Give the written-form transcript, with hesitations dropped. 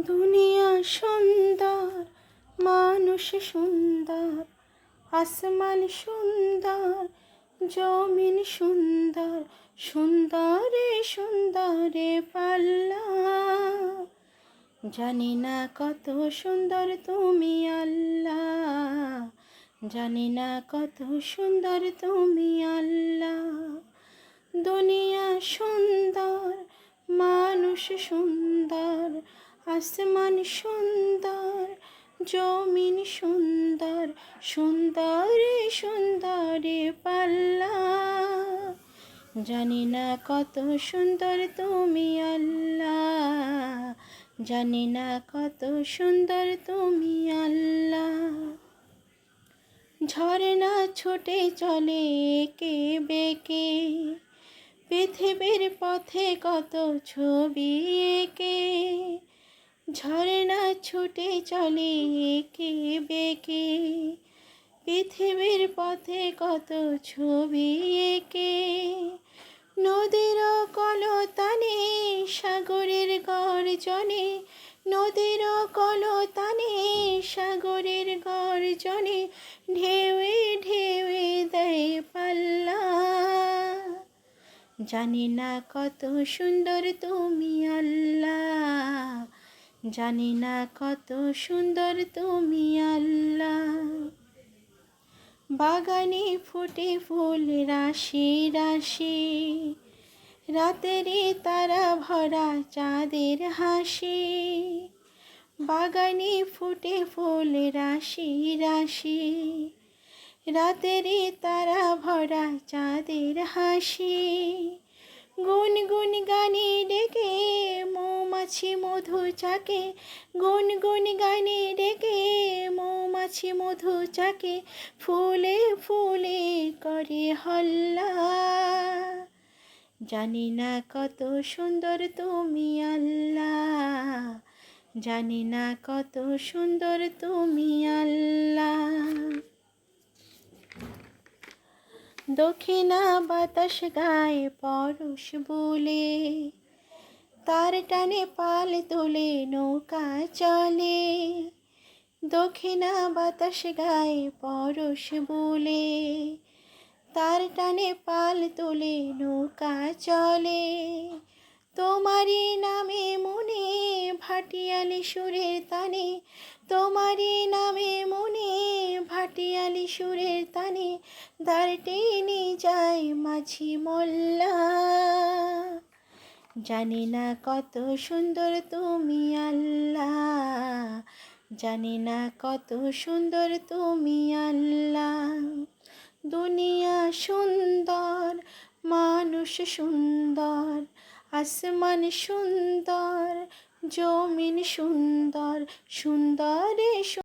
দুনিয়া সুন্দর, মানুষ সুন্দর, আসমান সুন্দর, জমিন সুন্দর, সুন্দরে সুন্দরে পাল্লা। জানি না কত সুন্দর তুমি আল্লাহ, জানি না কত সুন্দর তুমি আল্লাহ। দুনিয়া সুন্দর, মানুষ সুন্দর, আসমান সুন্দর, জমিন সুন্দর, সুন্দরে সুন্দরে পাল্লা। জানি না কত সুন্দর তুমি আল্লাহ, জানি না কত সুন্দর তুমি আল্লাহ। ঝর্ণা ছুটে চলে একে বেঁকে, পৃথিবীর পথে কত ছবি এঁকে। ঝর্ণা ছুটে চলে একে বেঁকে, পৃথিবীর পথে কত ছবি এঁকে। নদীর কলতানে সাগরের গর্জনে, নদীর কলতানে সাগরের গর্জনে, ঢেউয়ে ঢেউয়ে দেয় পাল্লা। জানি না কত সুন্দর তুমি আল্লাহ, জানি না কত সুন্দর তুমি আল্লাহ। বাগানে ফুটে ফুল রাশি রাশি, রাতেরই তারা ভরা চাঁদের হাসি। বাগানে ফুটে ফুল রাশি রাশি, রাতেরই তারা ভরা চাঁদের হাসি। গুনগুন গানে ডেকে মৌমাছি মধু চাকে, গুনগুন গানে ডেকে মৌমাছি মধু চাকে, ফুলে ফুলে করে হল্লা। জানি না কত সুন্দর তুমি আল্লাহ, জানি না কত সুন্দর তুমি আল্লাহ। দক্ষিণা বাতাস গায়ে পরশ বলে, তার টানে পাল তোলে নৌকা চলে। দক্ষিণা বাতাস গায়ে পরশ বলে, তার টানে পাল তোলে নৌকা চলে। তোমারই নামে মনে ভাটিয়ালি সুরের তানে, তোমারই নামে মনে ভাটিয়ালি সুরের তানে, দাঁড় টেনে যায় মাঝি মোল্লা। জানি না কত সুন্দর তুমি আল্লাহ, জানি না কত সুন্দর তুমি আল্লাহ। দুনিয়া সুন্দর, মানুষ সুন্দর, আসমান সুন্দর, জমিন সুন্দর, সুন্দরে